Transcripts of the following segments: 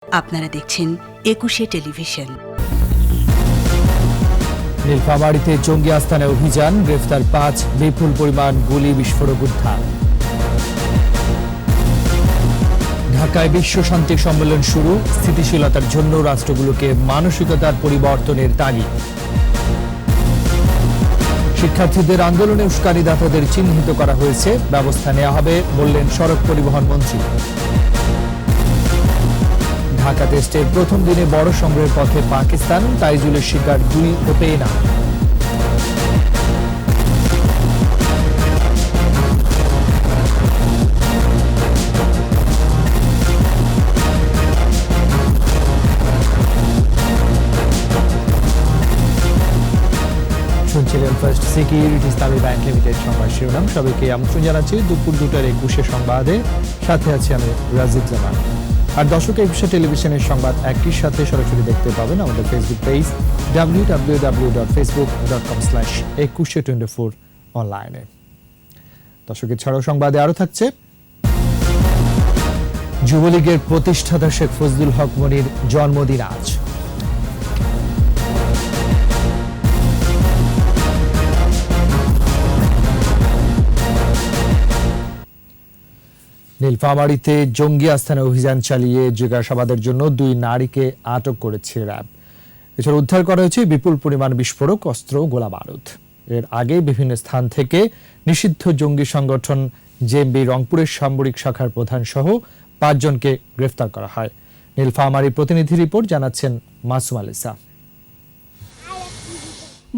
আপনারা দেখছেন ২১শে টেলিভিশন। নীলফামারীতে জঙ্গি আস্তানায় অভিযান, গ্রেফতার ৫, বিপুল পরিমাণ গুলি বিস্ফোরক উদ্ধার। ঢাকায় বিশ্ব শান্তি সম্মেলন শুরু, স্থিতিশীলতার জন্য রাষ্ট্রগুলোকে মানসিকতার পরিবর্তনের তাগিদ। শিক্ষার্থীদের আন্দোলনে উস্কানিদাতাদের চিহ্নিত করা হয়েছে, ব্যবস্থা নেওয়া হবে বললেন সড়ক পরিবহন মন্ত্রী। ঢাকা টেস্টের প্রথম দিনে বড় সংগ্রহের পথে পাকিস্তান, তাইজুলের শিকার 2 ওপেনার। শুনছিলেন ফার্স্ট সিকিউরিটি ইসলামী ব্যাংক লিমিটেড সংবাদ শিরোনাম। সবাইকে আমন্ত্রণ জানাচ্ছি দুপুর 2টার 21শে সংবাদে। সাথে আছি আমি রাজিদ জামান। আর দর্শক, ২১শে টেলিভিশনের সংবাদ একই সাথে সরাসরি দেখতে পাবেন আমাদের ফেসবুক পেজ www.facebook.com/2124 অনলাইনে। দর্শক, এছাড়াও সংবাদে আরো থাকছে, যুবলীগের প্রতিষ্ঠাতা শেখ ফজলুল হক মনির জন্মদিন আজ। নীলফামারীতে জঙ্গি আস্তানা অভিযান চালিয়ে জিজ্ঞাসাবাদের জন্য 2 নারীকে আটক করেছে র্যাব। এছাড়া উদ্ধার করা হয়েছে বিপুল পরিমাণ বিস্ফোরক, অস্ত্র, গোলা বারুদ। এর আগে বিভিন্ন স্থান থেকে নিষিদ্ধ জঙ্গি সংগঠন জেএমবি রংপুরের সামরিক শাখার প্রধান সহ 5 জনকে গ্রেফতার করা হয়। নীলফামারী প্রতিনিধি রিপোর্ট জানাচ্ছেন মাসুম আলিসা।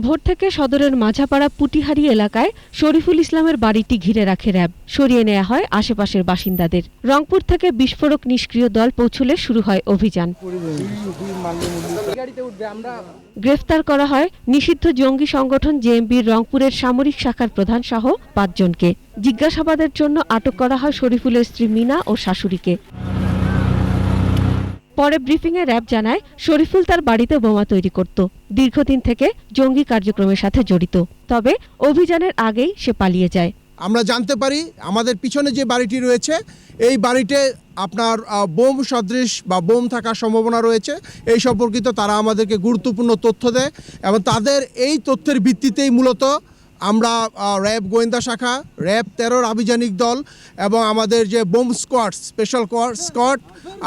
ভোর থেকে সদরের মাঝাপাড়া পুটিহারি এলাকায় শরীফুল ইসলামের বাড়িটি ঘিরে রাখে র্যাব। সরিয়ে নেওয়া হয় আশেপাশের বাসিন্দাদের। রংপুর থেকে বিস্ফোরক নিষ্ক্রিয় দল পৌঁছলে শুরু হয় অভিযান। গ্রেফতার করা হয় নিষিদ্ধ জঙ্গি সংগঠন জেএমবির রংপুরের সামরিক শাখার প্রধান সহ 5 জনকে। জিজ্ঞাসাবাদের জন্য আটক করা হয় শরীফুলের স্ত্রী মিনা ও শাশুড়িকে। পরে ব্রিফিংয়ে র্যাব জানায়, শরীফুল তার বাড়িতে বোমা তৈরি করত। দীর্ঘদিন থেকে জঙ্গি কার্যক্রমের সাথে জড়িত। তবে অভিযানের আগেই সে পালিয়ে যায়। আমরা জানতে পারি আমাদের পিছনে যে বাড়িটি রয়েছে, এই বাড়িতে আপনার বোম সদৃশ বা বোম থাকার সম্ভাবনা রয়েছে। এই সম্পর্কিত তারা আমাদেরকে গুরুত্বপূর্ণ তথ্য দেয় এবং তাদের এই তথ্যের ভিত্তিতেই মূলত আমরা র্যাব গোয়েন্দা শাখা, র্যাব টেরর আভিযানিক দল এবং আমাদের যে বোম স্কোয়াড, স্পেশাল স্কোয়াড,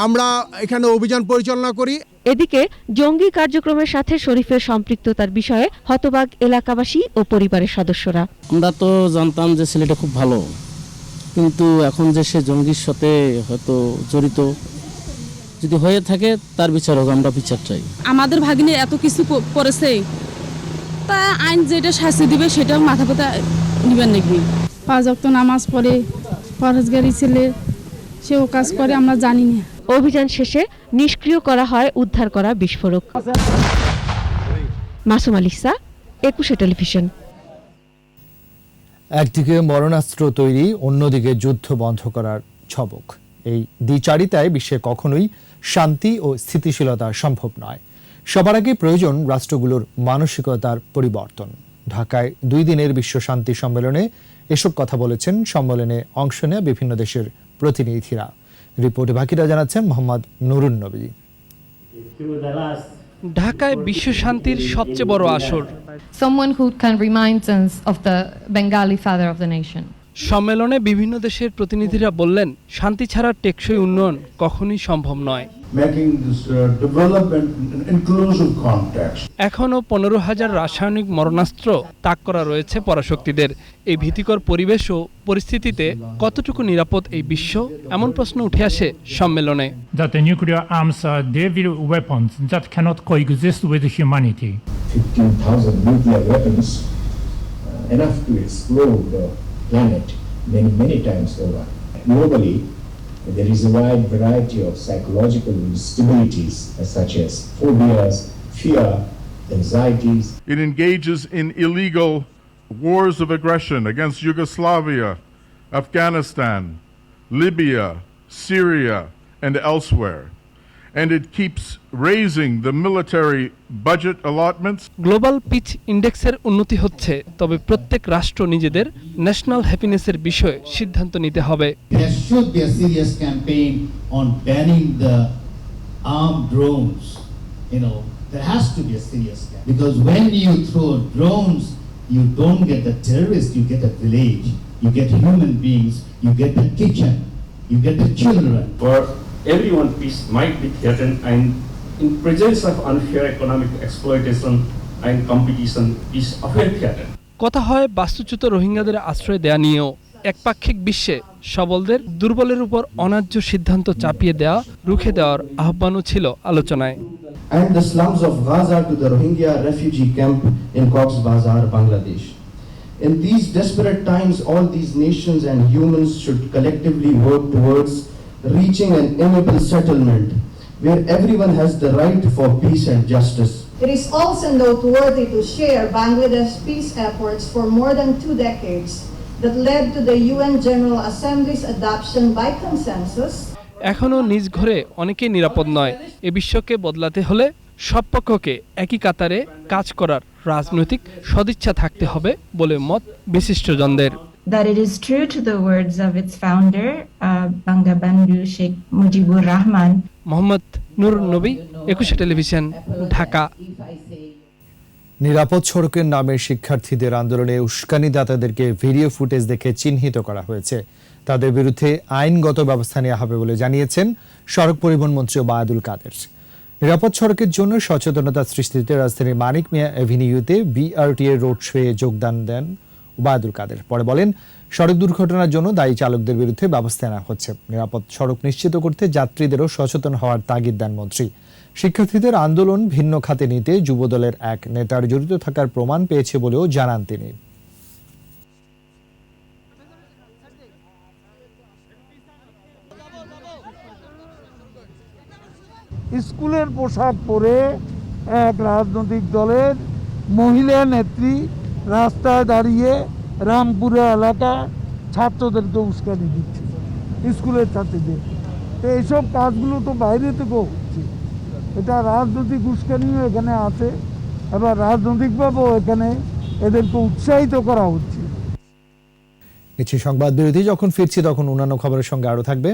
আমরা এখানে অভিযান পরিচালনা করি। এদিকে জঙ্গি কার্যক্রমের সাথে শরীফের সম্পৃক্ততার বিষয়ে হতবাক এলাকাবাসী ও পরিবারের সদস্যরা। আমরা তো জানতাম যে ছেলেটা খুব ভালো, কিন্তু এখন যে সে জঙ্গির সাথে হয়তো জড়িত যদি হয়ে থাকে, তার বিচার হোক, আমরা বিচার চাই। আমাদের ভাগ্নে এত কিছু করেছে, তা আইন যেটা শাস্তি দিবে সেটাও মাথা ব্যথা নিবেন নাকি। 5 ওয়াক্ত নামাজ পড়ে, ফরজগারি ছেলে, সেও কাজ করে, আমরা জানি না। অভিযান শেষে নিষ্ক্রিয় করা হয় উদ্ধার করা বিস্ফোরক। মাসুম আলিসা, ২১শে টেলিভিশন। একদিকে মরণাস্ত্র তৈরি, অন্যদিকে যুদ্ধ বন্ধ করার ছবক। এই দ্বিচারিতায় বিশ্বে কখনোই শান্তি ও স্থিতিশীলতা সম্ভব নয়। সবার আগে প্রয়োজন রাষ্ট্রগুলোর মানসিকতার পরিবর্তন। ঢাকায় 2 দিনের বিশ্ব শান্তি সম্মেলনে এসব কথা বলেছেন সম্মেলনে অংশ নেওয়া বিভিন্ন দেশের প্রতিনিধিরা। রিপোর্টে বাকিরা জানাচ্ছেন মোহাম্মদ নুরুন নবী। ঢাকায় বিশ্ব শান্তির সবচেয়ে বড় আসর, someone who can remind us of the Bengali father of the nation. সম্মেলনে বিভিন্ন দেশের প্রতিনিধিরা বললেন, শান্তি ছাড়া টেকসই উন্নয়ন কখনোই সম্ভব নয়। এখনও 15,000 রাসায়নিক মরণাস্ত্র তাক করা রয়েছে পরাশক্তিদের। এই ভীতিকর পরিবেশ ও পরিস্থিতিতে কতটুকু নিরাপদ এই বিশ্ব, এমন প্রশ্ন উঠে আসে সম্মেলনে। That the nuclear arms are devil weapons that cannot coexist with humanity. 15,000 nuclear weapons, enough to explode the planet many times over. Globally, there is a wide variety of psychological instabilities such as phobias, fear, anxieties. It engages in illegal wars of aggression against Yugoslavia, Afghanistan, Libya, Syria, and elsewhere. And it keeps raising the military budget allotments. Global peace ইন্ডেক্সের উন্নতি হচ্ছে, তবে প্রত্যেক রাষ্ট্র নিজেদের national হ্যাপিনেসের বিষয়ে সিদ্ধান্ত নিতে হবে। There should be a serious campaign on banning the armed drones, there has to be a serious gap. Because when you throw drones, you don't get the terrorists, you get a village, you get human beings, you get the kitchen, you get the children. For everyone, peace might be threatened, and in presence of unfair economic exploitation and competition, peace often threatened. কথা হয় বাস্তুচ্যুত রোহিঙ্গাদের আশ্রয় দেয়া নিয়েও। একপাক্ষিক বিশ্বে সবলদের দুর্বলের উপর অন্যায্য সিদ্ধান্ত চাপিয়ে দেওয়া, রুখে দেওয়ার আহ্বানও ছিল আলোচনায়। And the slums of Gaza to the Rohingya refugee camp in Cox's Bazar, Bangladesh. In these desperate times, all these nations and humans should collectively work towards reaching an amicable settlement where everyone has the right for peace and justice. It is also noteworthy to share Bangladesh's peace efforts for more than 2 decades that led to the UN General Assembly's adoption by consensus. এখনো নিজ ঘরে অনেকেই নিরাপদ নয়। এ বিশ্বকে বদলাতে হলে সব পক্ষকে একই কাতারে কাজ করার রাজনৈতিক সদিচ্ছা থাকতে হবে বলে মত বিশিষ্টজনদের। That it is true to the words of its founder, Bangabandhu Sheikh Mujibur Rahman. Mohammad Nurun নবী, একুশে টেলিভিশন, ঢাকা। নিরাপদ সড়কের নামে শিক্ষার্থীদের আন্দোলনে উস্কানিদাতাদেরকে ভিডিও ফুটেজ দেখে চিহ্নিত করা হয়েছে। তাদের বিরুদ্ধে আইনগত ব্যবস্থা নেওয়া হবে বলে জানিয়েছেন সড়ক পরিবহন মন্ত্রী ওবায়দুল কাদের। নিরাপদ সড়কের জন্য সচেতনতা সৃষ্টিতে রাজধানীর মানিক মিয়া এভিনিউতে বিআরটিএ রোড শোয়ে যোগদান দেন ওবায়দুল কাদের। পরে বলেন, সড়ক দুর্ঘটনার জন্য দায়ী চালকদের বিরুদ্ধে ব্যবস্থা নেওয়া হচ্ছে। নিরাপদ সড়ক নিশ্চিত করতে যাত্রীদেরও সচেতন হওয়ার তাগিদ দেন মন্ত্রী। শিক্ষার্থীদের আন্দোলন ভিন্ন খাতে নিতে যুবদলের এক নেতার জড়িত থাকার প্রমাণ পেয়েছে বলেও জানান তিনি। স্কুলের পোশাক পরে এক রাজনৈতিক দলের মহিলা নেত্রী রাস্তায় দাঁড়িয়ে রামপুরা এলাকা ছাত্রদেরকে উস্কানি দিচ্ছে, স্কুলের ছাত্রীদের। তো এইসব কাজগুলো তো বাইরে থেকেও হচ্ছে। এটা রাজনৈতিক উস্কানিও এখানে আছে, এবার রাজনৈতিকভাবেও এখানে এদেরকে উৎসাহিত করা হচ্ছে। নিচ্ছি সংবাদ বিরতি। যখন ফিরছি তখন অন্যান্য খবরের সঙ্গে আরো থাকবে।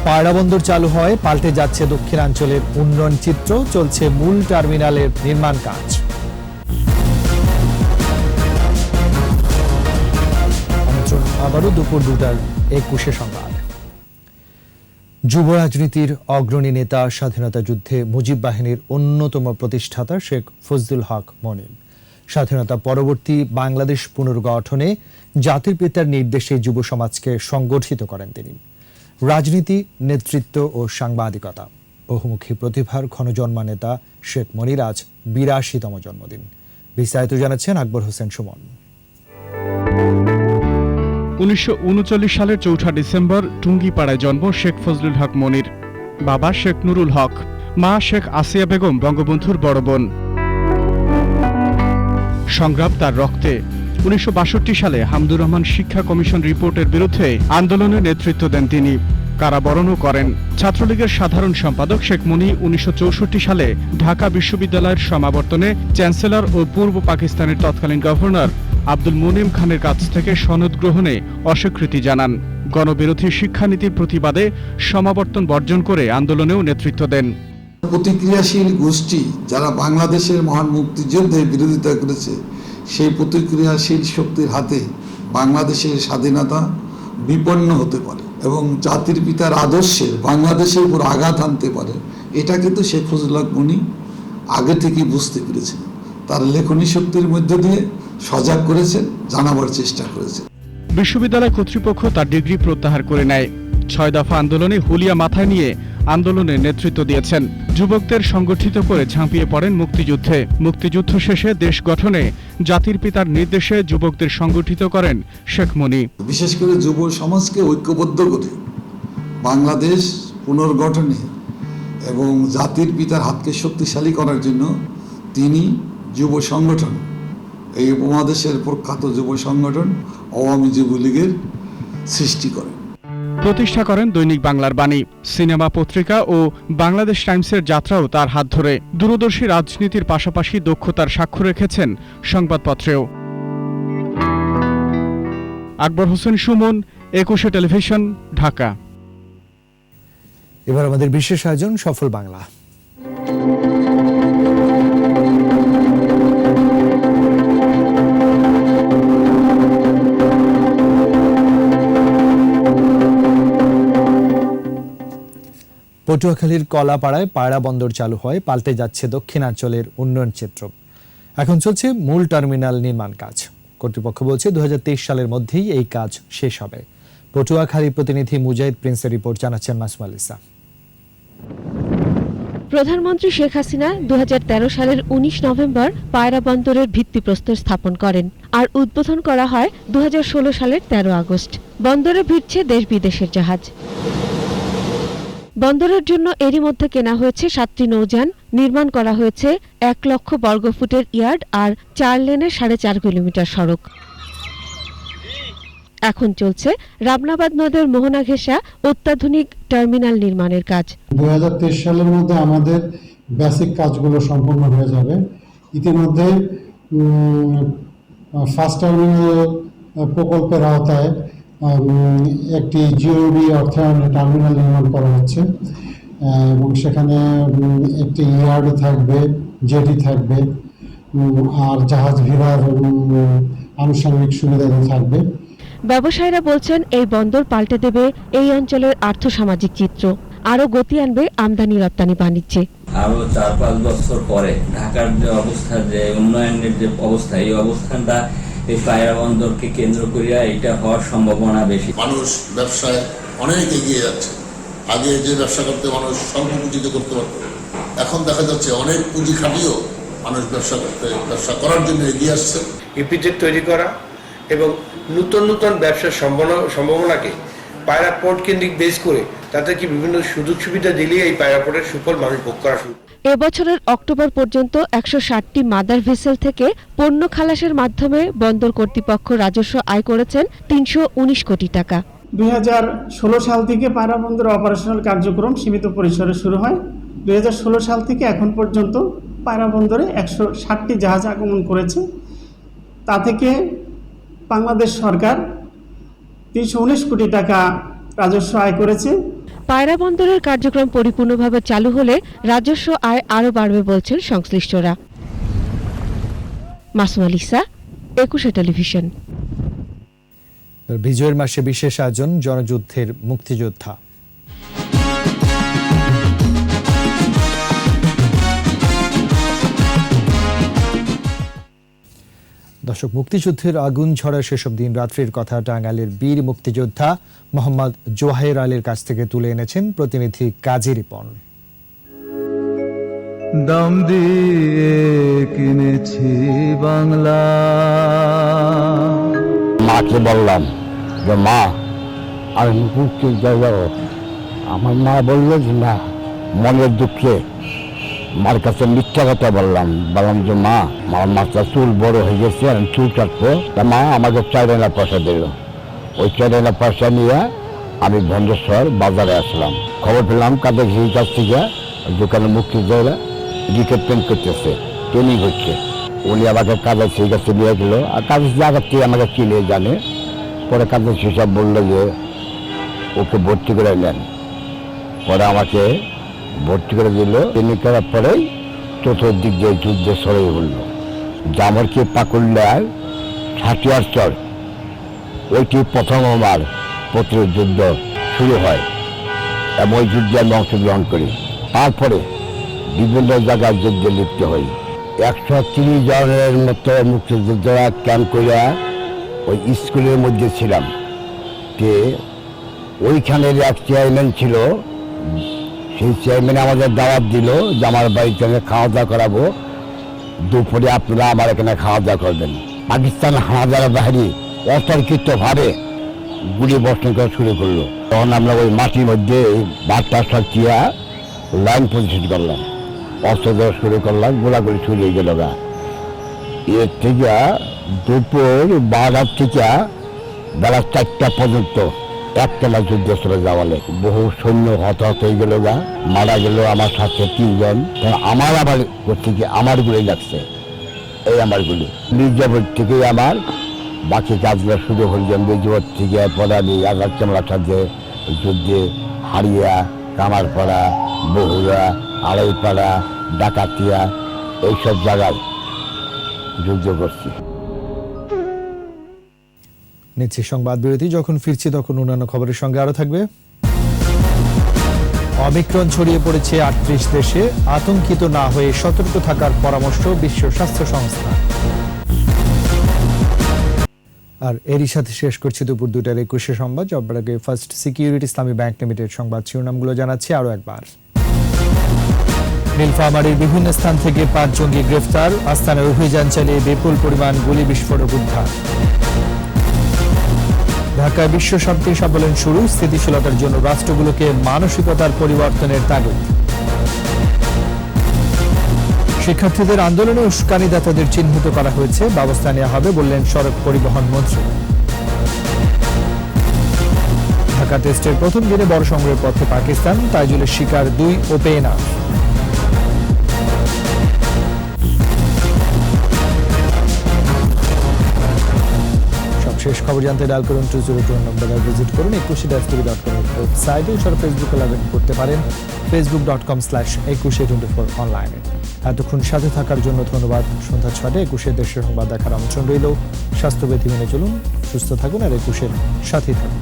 পায়রা বন্দর চালু হয়, পাল্টে যাচ্ছে দক্ষিণাঞ্চলের উন্নয়ন চিত্র, চলছে মূল টার্মিনালের নির্মাণ কাজ। আবারও দুপুর 2:21 সংবাদ। যুব রাজনীতির অগ্রণী নেতা, স্বাধীনতা যুদ্ধে মুজিব বাহিনীর অন্যতম প্রতিষ্ঠাতা শেখ ফজলুল হক মনির স্বাধীনতা পরবর্তী বাংলাদেশ পুনর্গঠনে জাতির পিতার নির্দেশে যুব সমাজকে সংগঠিত করেন তিনি। রাজনীতি, নেতৃত্ব ও সাংবাদিকতা, বহুমুখী প্রতিভার ক্ষণজন্মা নেতা শেখ মনির আজ 82তম জন্মদিন। বিস্তারিত জানাচ্ছেন আকবর হোসেন সুমন। 1939 সালের 4 ডিসেম্বর টুঙ্গিপাড়ায় জন্ম শেখ ফজলুল হক মনির। বাবা শেখ নুরুল হক, মা শেখ আসিয়া বেগম বঙ্গবন্ধুর বড় বোন। সংগ্রাম তার রক্তে। 1962 সালে হামদুর রহমান শিক্ষা কমিশন রিপোর্টের বিরুদ্ধে আন্দোলনের নেতৃত্ব দেন তিনি, কারাবরণও করেন। ছাত্রলীগের সাধারণ সম্পাদক শেখ মনি 1964 সালে ঢাকা বিশ্ববিদ্যালয়ের সমাবর্তনে চ্যান্সেলর ও পূর্ব পাকিস্তানের তৎকালীন গভর্নর আব্দুল মুনিম খানের কাছ থেকে সনদ গ্রহণে অস্বীকৃতি জানান। গণবিরোধী শিক্ষানীতির প্রতিবাদে সমাবর্তন বর্জন করে আন্দোলনেও নেতৃত্ব দেন। প্রতিক্রিয়াশীল গোষ্ঠী যারা বাংলাদেশের মহান মুক্তিযুদ্ধের বিরোধিতা করেছে, সেই প্রতিক্রিয়াশীল শক্তির হাতে বাংলাদেশের স্বাধীনতা বিপন্ন হতে পারে এবং জাতির পিতার আদর্শের বাংলাদেশের উপর আঘাত আনতে পারে। এটা কিন্তু শেখ ফজলুল হক মনি আগে থেকেই বুঝতে পেরেছেন। তার লেখনী শক্তির মধ্য দিয়ে সজাগ করেছেন, জানাবার চেষ্টা করেছেন। বিশ্ববিদ্যালয় কর্তৃপক্ষ তার ডিগ্রি প্রত্যাহার করে নেয়। 6 দফা আন্দোলনে হুলিয়া মাথায় নিয়ে আন্দোলনের নেতৃত্ব দিয়েছেন। যুবকদের সংগঠিত করে ঝাঁপিয়ে পড়েন মুক্তিযুদ্ধে। মুক্তিযুদ্ধ শেষে দেশ গঠনে জাতির পিতার নির্দেশে যুবকদের সংগঠিত করেন শেখ মনি। বিশেষ করে যুব সমাজকে ঐক্যবদ্ধ করে বাংলাদেশ পুনর্গঠনে এবং জাতির পিতার হাতকে শক্তিশালী করার জন্য তিনি যুব সংগঠন, এই উপমহাদেশের প্রখ্যাত যুব সংগঠন আওয়ামী যুবলীগের সৃষ্টি করেন, প্রতিষ্ঠা করেন দৈনিক বাংলার বাণী, সিনেমা পত্রিকা ও বাংলাদেশ টাইমসের যাত্রাও তার হাত ধরে। দূরদর্শী রাজনীতির পাশাপাশি দক্ষতার সাক্ষ্য রেখেছেন সংবাদপত্রেও। আকবর হোসেন সুমন, 21 টেলিভিশন, ঢাকা। এবার আমাদের বিশেষ আয়োজন সফল বাংলা। পটুয়াখালীর কলাপাড়ায় পায়রা বন্দর চালু হয়, পাল্টে যাচ্ছে দক্ষিণাঞ্চলের উন্নয়ন চিত্র। এখন চলছে মূল টার্মিনাল নির্মাণ কাজ। কর্তৃপক্ষ বলছে 2023 সালের মধ্যেই এই কাজ শেষ হবে। পটুয়াখালী প্রতিনিধি মুজাহিদ প্রিন্সের রিপোর্ট, জানাচ্ছেন মাসুম আলিসা। প্রধানমন্ত্রী শেখ হাসিনা 2013 সালের 19 নভেম্বর পায়রা বন্দরের ভিত্তিপ্রস্তর স্থাপন করেন, আর উদ্বোধন করা হয় 2016 সালের 13 আগস্ট। বন্দরে ভিড়ছে দেশ বিদেশের জাহাজ। বন্দরের জন্য এরই মধ্যে কেনা হয়েছে 7টি নৌযান, নির্মাণ করা হয়েছে 1 লক্ষ বর্গফুটের ইয়ার্ড আর 4 লেনের 4.5 কিলোমিটার সড়ক। এখন চলছে রাবনাবাদ নদের মোহনা ঘেঁষা অত্যাধুনিক টার্মিনাল নির্মাণের কাজ। 2023 সালের মধ্যে আমাদের বেসিক কাজগুলো সম্পন্ন হয়ে যাবে। ইতিমধ্যে ফার্স্ট টার্মিনাল প্রকল্পের আওতায় একটি জিওবি অর্থায়নে টার্মিনাল নির্মাণ করা হচ্ছে এবং সেখানে একটি ইয়ার্ড থাকবে, জেটি থাকবে আর জাহাজ ভিড়ার আনুষঙ্গিক সুবিধা থাকবে। ব্যবসায়ীরা বলছেন এই বন্দর পাল্টে দেবে এই অঞ্চলের আর্থসামাজিক চিত্র, আরো গতি আনবে আমদানি রপ্তানি বাণিজ্যে। আরো 4-5 বছর পরে ঢাকার যে অবস্থা, যে উন্নয়নের যে অবস্থা, এই অবস্থানটা এই পায়রা বন্দরকে কেন্দ্র করিয়া এটা হওয়ার সম্ভাবনা বেশি। মানুষ ব্যবসায় অনেক এগিয়ে যাচ্ছে। আগে যে ব্যবসা করতে মানুষ স্বল্প পুঁজিতে করতে পারত, এখন দেখা যাচ্ছে অনেক পুঁজি খাটিয়েও মানুষ ব্যবসা করার জন্য এগিয়ে আসছে। ইপিজেড তৈরি করা এবং নতুন নতুন ব্যবসার সম্ভাবনাকে পায়রা পোর্ট কেন্দ্রিক বেস করে তাদেরকে বিভিন্ন সুযোগ সুবিধা দিলে এই পায়রা পোর্টের সুফল মানুষ ভোগ করা শুরু। এবছরের অক্টোবর পর্যন্ত 160টি মাদার ভেসেল থেকে পণ্য খালাসের মাধ্যমে বন্দর কর্তৃপক্ষ রাজস্ব আয় করেছেন 319 কোটি টাকা। 2016 সাল থেকে পায়রা বন্দরের অপারেশনাল কার্যক্রম সীমিত পরিসরে শুরু হয়। 2016 সাল থেকে এখন পর্যন্ত পায়রা বন্দরে 160টি জাহাজ আগমন করেছে। তা থেকে বাংলাদেশ সরকার 319 কোটি টাকা রাজস্ব আয় করেছে। পায়রা বন্দরের কার্যক্রম পরিপূর্ণভাবে চালু হলে রাজস্ব আয় আরও বাড়বে বলছেন সংশ্লিষ্টরা। মাসুম আলিসা, 21 টেলিভিশন। বিজয়ের মাসে বিশেষ আয়োজন, জনযুদ্ধের মুক্তিযোদ্ধা। দর্শক, মুক্তিযুদ্ধের আগুন ঝরা সেসব দিন রাত্রির কথা টাঙ্গাইলের বীর মুক্তিযোদ্ধা মোহাম্মদ জোহায়ের আলীর কাছ থেকে তুলে এনেছেন প্রতিনিধি কাজী রিপন। দাম দিয়ে কিনেছি বাংলা। মাকে বললাম যে মা আমি মুক্তিযোদ্ধা যাব। আমার মা বলল যে না, মনের দুঃখে মার কাছে মিথ্যা কথা বললাম যে মা, আমার মাথার চুল বড় হয়ে গেছে, আমি চুল কাটবো। তা মা আমাকে 4 আনা পয়সা দিল। ওই 4 আনা পয়সা নিয়ে আমি ভঞ্জেশ্বর বাজারে আসলাম। খবর পেলাম কাদের ঘির কাছ থেকে দোকানে মুক্তিযোদ্ধা রিক্রুটমেন্ট করতেছে, ট্রেনিং হচ্ছে। উনি আমাকে কাদের সেই কাছে নিয়ে গেল, আর কাদের জায়গার থেকে আমাকে চিনে জানে। পরে কাদের হিসাব বললো যে ওকে ভর্তি করে নেন। পরে আমাকে ভর্তি করে দিল। ট্রেনিং করার পরেই চতুর্দিক দিয়ে যুদ্ধে সরে হল। জামরকে পাকুল্লার ছাটিয়ার চর, ওইটি প্রথম আমার প্রতিরোধ যুদ্ধ শুরু হয় এবং ওই যুদ্ধে আমি অংশগ্রহণ করি। তারপরে বিভিন্ন জায়গায় যুদ্ধে লিপ্ত হই। 130 জনের মতো মুক্তিযোদ্ধারা ক্যাম্প করিয়া ওই স্কুলের মধ্যে ছিলাম। যে ওইখানের এক চেয়ারম্যান ছিল, সেই চেয়ারম্যান আমাদের দাওয়াত দিল যে আমার বাড়িতে খাওয়া দাওয়া করাবো, দুপুরে আপনারা আমার এখানে খাওয়া দাওয়া করবেন। পাকিস্তান হানাদার বাহিনী অতর্কিতভাবে গুলি বর্ষণ করা শুরু করলো। তখন আমরা ওই মাটির মধ্যে বারটা সাজিয়া লাইন পজিশন করলাম, অস্ত্র দেওয়া শুরু করলাম, গোলাগুলি শুরু হয়ে গেল। এর থেকে দুপুর 12টা থেকে বেলা 4টা পর্যন্ত একতলা যুদ্ধ চলে যাওয়া লেগে বহু সৈন্য হতাহত হয়ে গেল, মারা গেল আমার সাথে 3 জন। আমার আবার থেকে আমার গুলি লাগছে, এই আমার গুলি মির্জাপুর থেকে আমার বাকি কাজগুলো শুরু হল। মির্জাপুর থেকে পরে আমি 11 চামড়ার সাথে যুদ্ধে হারিয়া কামারপাড়া, বহুরা, আড়াইপাড়া, ডাকাতিয়া এইসব জায়গায় যুদ্ধ করছি। নিচ্ছি সংবাদ বিরতি, যখন ফিরছি তখন অন্যান্য খবরের সঙ্গে আরো থাকবে। অমিক্রন ছড়িয়ে পড়েছে 38 দেশে, আতঙ্কিত না হয়ে সতর্ক থাকার পরামর্শ বিশ্ব স্বাস্থ্য সংস্থা। আর এরই সাথে শেষ করছি দুপুর 2টার 21 সংবাদ। যাবার আগে ফার্স্ট সিকিউরিটি ইসলামী ব্যাংক লিমিটেড সংবাদ শিরোনামগুলো জানাচ্ছি আরো একবার। নীলফামারীর বিভিন্ন স্থান থেকে 5 জঙ্গি গ্রেফতার, আস্তানায় অভিযান চালিয়ে বিপুল পরিমাণ গুলি বিস্ফোরক উদ্ধার। ঢাকায় বিশ্ব শান্তি সম্মেলন শুরু, স্থিতিশীলতার জন্য রাষ্ট্রগুলোকে মানসিকতার পরিবর্তনের তাগিদ। শিক্ষার্থীদের আন্দোলনে উস্কানিদাতাদের চিহ্নিত করা হয়েছে, ব্যবস্থা নেওয়া হবে বললেন সড়ক পরিবহন মন্ত্রী। ঢাকা টেস্টের প্রথম দিনে বড় সংগ্রহের পথে পাকিস্তান, তাইজুলের শিকার 2 ওপেনার। শেষ খবর জানতে ডায়াল করুন 202 নম্বরে ভিজিট করুন 21tv.com ওয়েবসাইটে, এছাড়া ফেসবুকে লগ ইন করতে পারেন facebook.com/2124 অনলাইনে। এতক্ষণ সাথে থাকার জন্য ধন্যবাদ। সন্ধ্যা 6টায় 21 দেশের সংবাদ দেখার আমন্ত্রণ রইল। স্বাস্থ্যবিধি মেনে চলুন, সুস্থ থাকুন আর 21 সাথেই থাকুন।